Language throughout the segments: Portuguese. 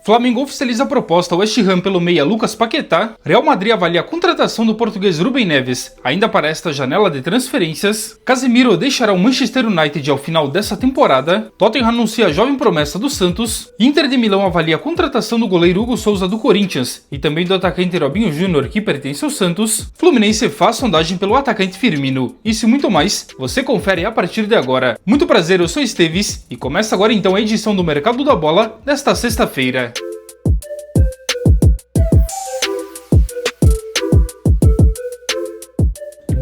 Flamengo oficializa a proposta ao West Ham pelo meia Lucas Paquetá. Real Madrid avalia a contratação do português Rúben Neves, ainda para esta janela de transferências. Casemiro deixará o Manchester United ao final dessa temporada. Tottenham anuncia a jovem promessa do Santos. Inter de Milão avalia a contratação do goleiro Hugo Souza do Corinthians e também do atacante Robinho Júnior, que pertence ao Santos. Fluminense faz sondagem pelo atacante Firmino. Isso e muito mais, você confere a partir de agora. Muito prazer, eu sou Esteves e começa agora então a edição do Mercado da Bola desta sexta-feira.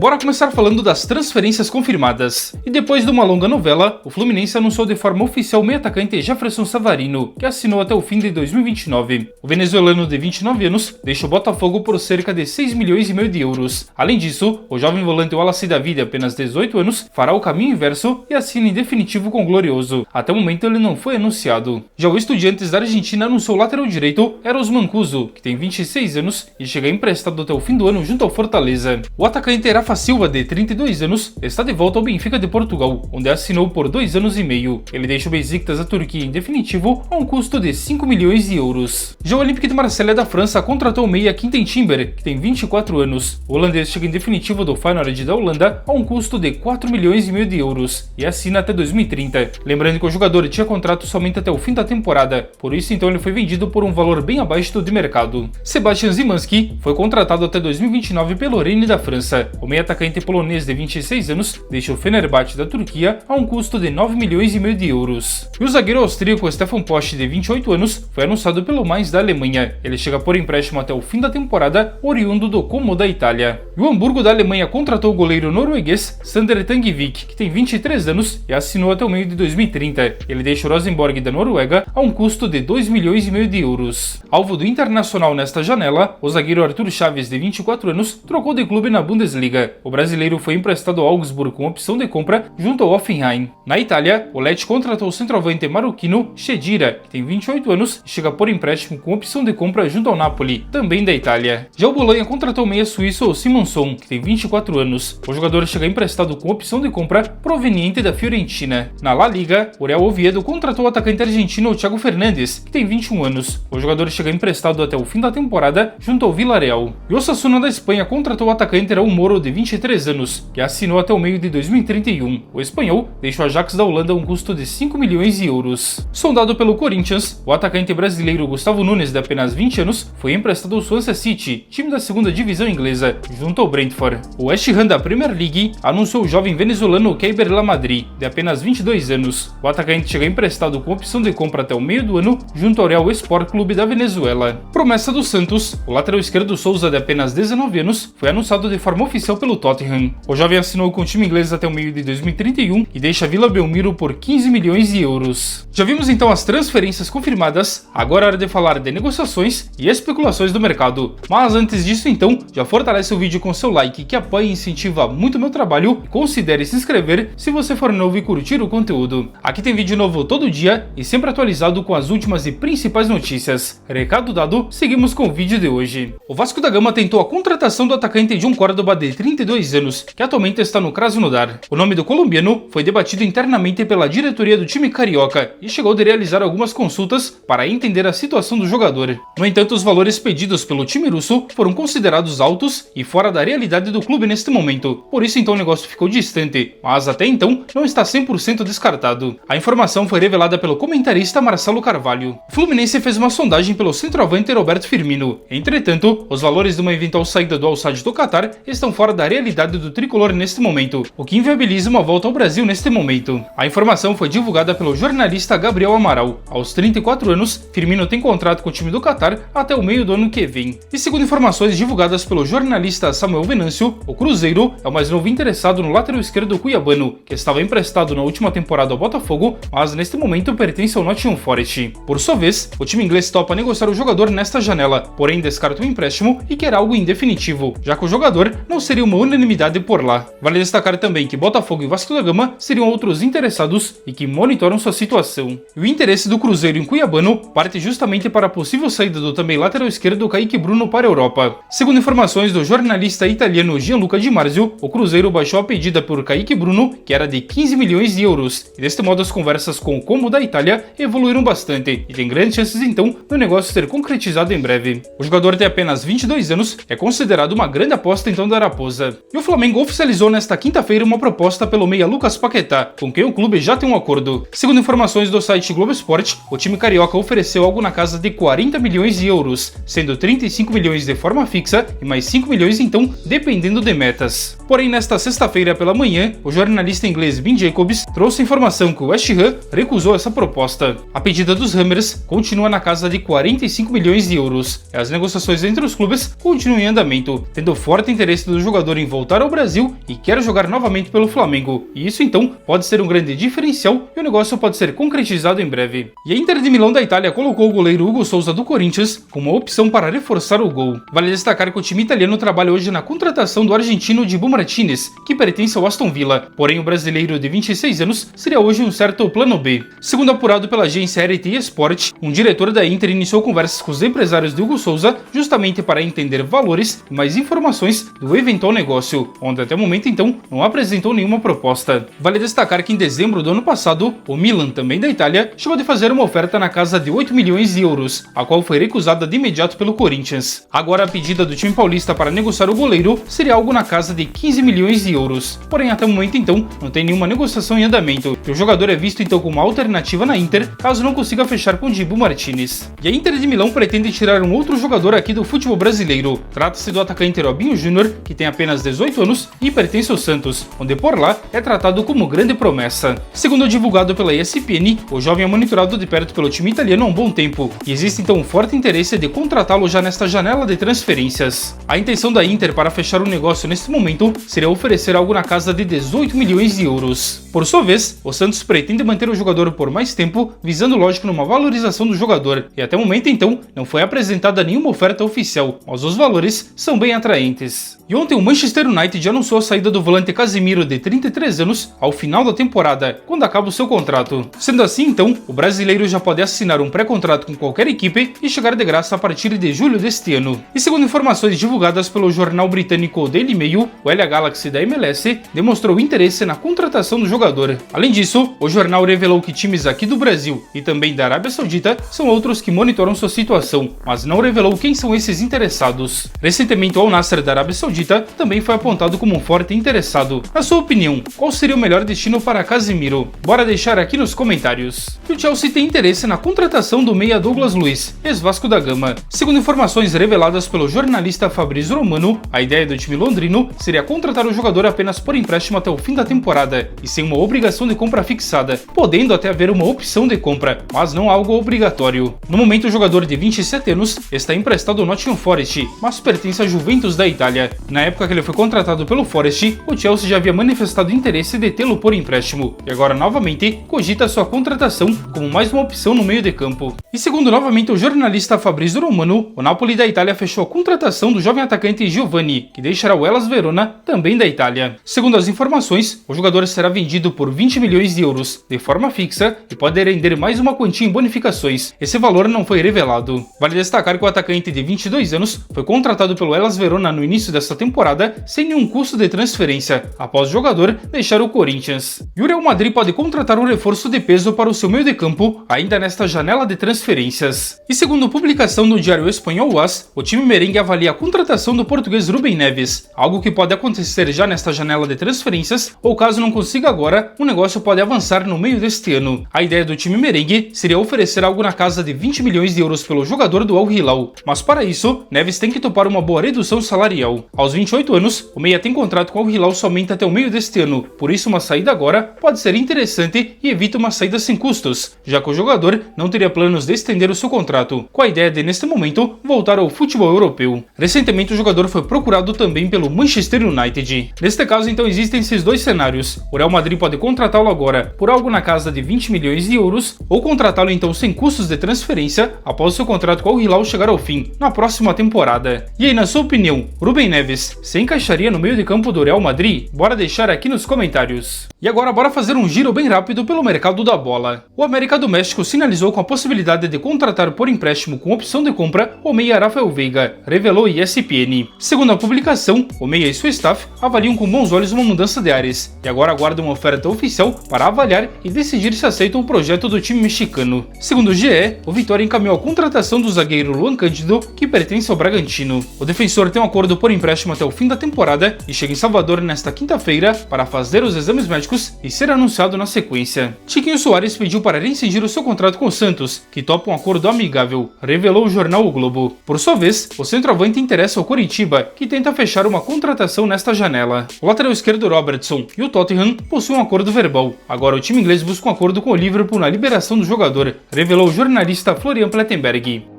Bora começar falando das transferências confirmadas. E depois de uma longa novela, o Fluminense anunciou de forma oficial o meio-atacante Jefferson Savarino, que assinou até o fim de 2029. O venezuelano de 29 anos deixa o Botafogo por cerca de 6 milhões e meio de euros. Além disso, o jovem volante Wallace David, de apenas 18 anos, fará o caminho inverso e assina em definitivo com o Glorioso. Até o momento ele não foi anunciado. Já o Estudiantes da Argentina anunciou o lateral direito Eros Mancuso, que tem 26 anos e chega emprestado até o fim do ano junto ao Fortaleza. O atacante Rafa Silva, de 32 anos, está de volta ao Benfica de Portugal, onde assinou por 2 anos e meio. Ele deixa o Besiktas da Turquia em definitivo a um custo de 5 milhões de euros. Já o Olympique de Marselha da França contratou o meia Quinten Timber, que tem 24 anos. O holandês chega em definitivo do Feyenoord da Holanda a um custo de 4 milhões e meio de euros e assina até 2030. Lembrando que o jogador tinha contrato somente até o fim da temporada, por isso então ele foi vendido por um valor bem abaixo do de mercado. Sebastian Szymanski foi contratado até 2029 pelo Rennes da França. O meia atacante polonês de 26 anos deixa o Fenerbahçe da Turquia a um custo de 9 milhões e meio de euros. E o zagueiro austríaco Stefan Posch, de 28 anos, foi anunciado pelo Mainz da Alemanha. Ele chega por empréstimo até o fim da temporada, oriundo do Como da Itália. E o Hamburgo da Alemanha contratou o goleiro norueguês Sander Tangvik, que tem 23 anos e assinou até o meio de 2030. Ele deixa o Rosenborg da Noruega a um custo de 2 milhões e meio de euros. Alvo do Internacional nesta janela, o zagueiro Arthur Chaves, de 24 anos, trocou de clube na Bundesliga. O brasileiro foi emprestado ao Augsburg com opção de compra junto ao Hoffenheim. Na Itália, o Lecce contratou o centroavante marroquino Chedira, que tem 28 anos e chega por empréstimo com opção de compra junto ao Napoli, também da Itália. Já o Bolonha contratou o meia suíço Simonson, que tem 24 anos. O jogador chega emprestado com opção de compra proveniente da Fiorentina. Na La Liga, o Real Oviedo contratou o atacante argentino Thiago Fernandes, que tem 21 anos. O jogador chega emprestado até o fim da temporada junto ao Villarreal. E o Osasuna da Espanha contratou o atacante Raul Moro, de 23 anos, que assinou até o meio de 2031. O espanhol deixa o Ajax da Holanda a um custo de 5 milhões de euros. Sondado pelo Corinthians, o atacante brasileiro Gustavo Nunes, de apenas 20 anos, foi emprestado ao Swansea City, time da segunda divisão inglesa, junto ao Brentford. O West Ham da Premier League anunciou o jovem venezuelano Keiber Lamadrid, de apenas 22 anos. O atacante chega emprestado com opção de compra até o meio do ano, junto ao Real Sport Clube da Venezuela. Promessa do Santos, o lateral esquerdo Souza, de apenas 19 anos, foi anunciado de forma oficial pelo Tottenham. O jovem assinou com o time inglês até o meio de 2031 e deixa a Vila Belmiro por 15 milhões de euros. Já vimos então as transferências confirmadas, agora é hora de falar de negociações e especulações do mercado. Mas antes disso então, já fortalece o vídeo com seu like que apoia e incentiva muito o meu trabalho e considere se inscrever se você for novo e curtir o conteúdo. Aqui tem vídeo novo todo dia e sempre atualizado com as últimas e principais notícias. Recado dado, seguimos com o vídeo de hoje. O Vasco da Gama tentou a contratação do atacante John Córdoba, de 32 anos, que atualmente está no Krasnodar. O nome do colombiano foi debatido internamente pela diretoria do time carioca e chegou a realizar algumas consultas para entender a situação do jogador. No entanto, os valores pedidos pelo time russo foram considerados altos e fora da realidade do clube neste momento. Por isso então o negócio ficou distante, mas até então não está 100% descartado. A informação foi revelada pelo comentarista Marcelo Carvalho. O Fluminense fez uma sondagem pelo centroavante Roberto Firmino. Entretanto, os valores de uma eventual saída do Al Sadd do Qatar estão fora da realidade do tricolor neste momento, o que inviabiliza uma volta ao Brasil neste momento. A informação foi divulgada pelo jornalista Gabriel Amaral. Aos 34 anos, Firmino tem contrato com o time do Qatar até o meio do ano que vem. E segundo informações divulgadas pelo jornalista Samuel Venâncio, o Cruzeiro é o mais novo interessado no lateral esquerdo cuiabano, que estava emprestado na última temporada ao Botafogo, mas neste momento pertence ao Nottingham Forest. Por sua vez, o time inglês topa negociar o jogador nesta janela, porém descarta o empréstimo e quer algo em definitivo, já que o jogador não seria o uma unanimidade por lá. Vale destacar também que Botafogo e Vasco da Gama seriam outros interessados e que monitoram sua situação. E o interesse do Cruzeiro em Cuiabano parte justamente para a possível saída do também lateral esquerdo Kaique Bruno para a Europa. Segundo informações do jornalista italiano Gianluca Di Marzio, o Cruzeiro baixou a pedida por Kaique Bruno, que era de 15 milhões de euros, e deste modo as conversas com o Como da Itália evoluíram bastante, e tem grandes chances então do negócio ser concretizado em breve. O jogador tem apenas 22 anos, é considerado uma grande aposta então da Raposa. E o Flamengo oficializou nesta quinta-feira uma proposta pelo meia Lucas Paquetá, com quem o clube já tem um acordo. Segundo informações do site Globo Esporte, o time carioca ofereceu algo na casa de 40 milhões de euros, sendo 35 milhões de forma fixa e mais 5 milhões então dependendo de metas. Porém, nesta sexta-feira pela manhã, o jornalista inglês Ben Jacobs trouxe a informação que o West Ham recusou essa proposta. A pedida dos Hammers continua na casa de 45 milhões de euros. E as negociações entre os clubes continuam em andamento, tendo forte interesse do jogador em voltar ao Brasil e quer jogar novamente pelo Flamengo. E isso então pode ser um grande diferencial e o negócio pode ser concretizado em breve. E a Inter de Milão da Itália colocou o goleiro Hugo Souza do Corinthians como uma opção para reforçar o gol. Vale destacar que o time italiano trabalha hoje na contratação do argentino Dibu Martinez, que pertence ao Aston Villa, porém o brasileiro de 26 anos seria hoje um certo plano B. Segundo apurado pela agência RT Sport, um diretor da Inter iniciou conversas com os empresários de Hugo Souza justamente para entender valores e mais informações do eventual negócio, onde até o momento então não apresentou nenhuma proposta. Vale destacar que em dezembro do ano passado, o Milan, também da Itália, chegou a fazer uma oferta na casa de 8 milhões de euros, a qual foi recusada de imediato pelo Corinthians. Agora a pedida do time paulista para negociar o goleiro seria algo na casa de 15 milhões de euros. Porém, até o momento então, não tem nenhuma negociação em andamento, e o jogador é visto então como uma alternativa na Inter, caso não consiga fechar com Dibu Martinez. E a Inter de Milão pretende tirar um outro jogador aqui do futebol brasileiro. Trata-se do atacante Robinho Júnior, que tem apenas 18 anos e pertence ao Santos, onde por lá é tratado como grande promessa. Segundo divulgado pela ESPN, o jovem é monitorado de perto pelo time italiano há um bom tempo, e existe então um forte interesse de contratá-lo já nesta janela de transferências. A intenção da Inter para fechar o negócio neste momento seria oferecer algo na casa de 18 milhões de euros. Por sua vez, o Santos pretende manter o jogador por mais tempo, visando lógico numa valorização do jogador, e até o momento então não foi apresentada nenhuma oferta oficial, mas os valores são bem atraentes. E ontem o Manchester United anunciou a saída do volante Casemiro de 33 anos ao final da temporada, quando acaba o seu contrato. Sendo assim então, o brasileiro já pode assinar um pré-contrato com qualquer equipe e chegar de graça a partir de julho deste ano. E segundo informações divulgadas pelo jornal britânico Daily Mail, o LA Galaxy da MLS demonstrou interesse na contratação do jogador. Além disso, o jornal revelou que times aqui do Brasil e também da Arábia Saudita são outros que monitoram sua situação, mas não revelou quem são esses interessados. Recentemente, o Al Nassr da Arábia Saudita também foi apontado como um forte interessado. Na sua opinião, qual seria o melhor destino para Casemiro? Bora deixar aqui nos comentários. E o Chelsea tem interesse na contratação do meia Douglas Luiz, ex-Vasco da Gama. Segundo informações reveladas pelo jornalista Fabrizio Romano, a ideia do time londrino seria contratar o jogador apenas por empréstimo até o fim da temporada e sem uma obrigação de compra fixada, podendo até haver uma opção de compra, mas não algo obrigatório. No momento, o jogador de 27 anos está emprestado ao Nottingham Forest, mas pertence à Juventus da Itália. Na época que ele foi contratado pelo Forest, o Chelsea já havia manifestado interesse de tê-lo por empréstimo, e agora novamente cogita sua contratação como mais uma opção no meio de campo. E segundo novamente o jornalista Fabrizio Romano, o Napoli da Itália fechou a contratação do jovem atacante Giovanni, que deixará o Hellas Verona, também da Itália. Segundo as informações, o jogador será vendido por 20 milhões de euros, de forma fixa, e pode render mais uma quantia em bonificações. Esse valor não foi revelado. Vale destacar que o atacante de 22 anos foi contratado pelo Hellas Verona no início desta temporada sem nenhum custo de transferência, após o jogador deixar o Corinthians. E o Real Madrid pode contratar um reforço de peso para o seu meio de campo ainda nesta janela de transferências. E segundo publicação no diário espanhol AS, o time merengue avalia a contratação do português Rubem Neves, algo que pode acontecer já nesta janela de transferências, ou caso não consiga agora, o negócio pode avançar no meio deste ano. A ideia do time merengue seria oferecer algo na casa de 20 milhões de euros pelo jogador do Al Hilal, mas para isso, Neves tem que topar uma boa redução salarial. Aos 28 anos, o meia tem contrato com o Al Hilal somente até o meio deste ano, por isso uma saída agora pode ser interessante e evita uma saída sem custos, já que o jogador não teria planos de estender o seu contrato, com a ideia de, neste momento, voltar ao futebol europeu. Recentemente, o jogador foi procurado também pelo Manchester United. Neste caso, então, existem esses dois cenários. O Real Madrid pode contratá-lo agora por algo na casa de 20 milhões de euros, ou contratá-lo então sem custos de transferência após seu contrato com o Al Hilal chegar ao fim, na próxima temporada. E aí, na sua opinião, Rubem Neves, sem encaixaria no meio de campo do Real Madrid? Bora deixar aqui nos comentários. E agora bora fazer um giro bem rápido pelo mercado da bola. O América do México sinalizou com a possibilidade de contratar por empréstimo com opção de compra o meia Rafael Veiga, revelou ESPN. Segundo a publicação, o meia e sua staff avaliam com bons olhos uma mudança de ares e agora aguardam uma oferta oficial para avaliar e decidir se aceitam o projeto do time mexicano. Segundo o GE, o Vitória encaminhou a contratação do zagueiro Luan Cândido, que pertence ao Bragantino. O defensor tem um acordo por empréstimo até o fim da temporada e chega em Salvador nesta quinta-feira para fazer os exames médicos e ser anunciado na sequência. Tiquinho Soares pediu para rescindir o seu contrato com o Santos, que topa um acordo amigável, revelou o jornal O Globo. Por sua vez, o centroavante interessa ao Coritiba, que tenta fechar uma contratação nesta janela. O lateral esquerdo Robertson e o Tottenham possuem um acordo verbal. Agora o time inglês busca um acordo com o Liverpool na liberação do jogador, revelou o jornalista Florian Plettenberg.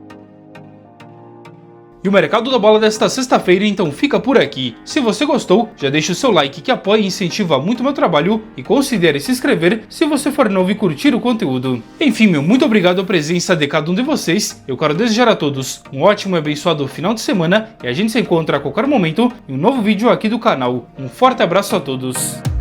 E o mercado da bola desta sexta-feira então fica por aqui. Se você gostou, já deixa o seu like que apoia e incentiva muito o meu trabalho e considere se inscrever se você for novo e curtir o conteúdo. Enfim, muito obrigado à presença de cada um de vocês. Eu quero desejar a todos um ótimo e abençoado final de semana e a gente se encontra a qualquer momento em um novo vídeo aqui do canal. Um forte abraço a todos.